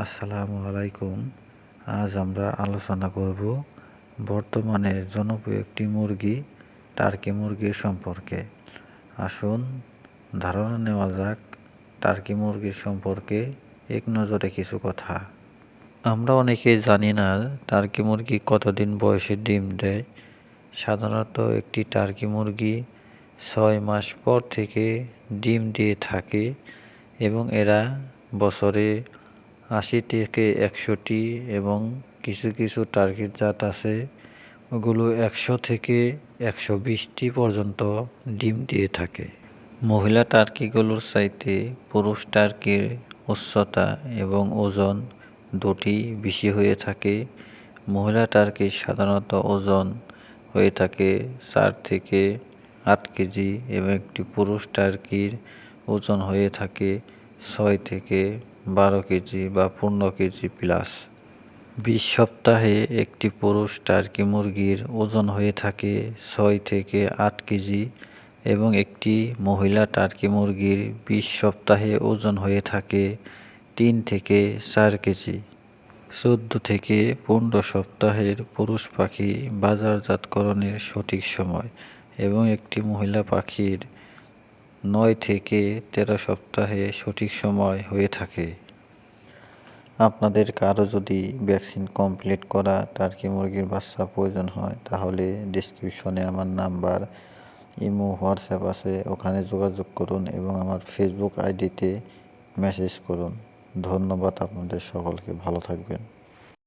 আসসালামু আলাইকুম। আজ আমরা আলোচনা করব বর্তমানে জনপ্রিয় একটি মুরগি, টার্কি মুরগির সম্পর্কে। আসুন ধারণা নেওয়া যাক টার্কি মুরগির সম্পর্কে এক নজরে কিছু কথা। আমরা অনেকেই জানি না টার্কি মুরগি কতদিন বয়সে ডিম দেয়। সাধারণত একটি টার্কি মুরগি 6 মাস পর থেকে ডিম দিয়ে থাকে এবং এরা বছরে 80 থেকে 100টি এবং কিছু কিছু টার্কির জাত আছে ওগুলো 100 থেকে 120টি পর্যন্ত ডিম দিয়ে থাকে। মহিলা টার্কিগুলোর চাইতে পুরুষ টার্কির উচ্চতা এবং ওজন দুটি বেশি হয়ে থাকে। মহিলা টার্কির সাধারণত ওজন হয়ে থাকে 4 থেকে 8 কেজি এবং একটি পুরুষ টার্কির ওজন হয়ে থাকে 6 থেকে 12 কেজি বা 15 কেজি প্লাস। 20 সপ্তাহে একটি পুরুষ টার্কি মুরগির ওজন হয়ে থাকে 6 থেকে 8 কেজি এবং একটি মহিলা টার্কি মুরগির 20 সপ্তাহে ওজন হয়ে থাকে 3 থেকে 4 কেজি। 14 থেকে 15 সপ্তাহের পুরুষ পাখি বাজারজাতকরণের সঠিক সময় এবং একটি মহিলা পাখির 9 থেকে 13 সপ্তাহে সঠিক সময় হয়ে থাকে। আপনাদের কারো যদি ভ্যাকসিন কমপ্লিট করা টার্কি মুরগির বাচ্চা প্রয়োজন হয় তাহলে ডেসক্রিপশনে আমার নাম্বার, ইমো, হোয়াটসঅ্যাপ আছে, ওখানে যোগাযোগ করুন এবং আমার ফেসবুক আইডিতে মেসেজ করুন। ধন্যবাদ আপনাদের সকলকে, ভালো থাকবেন।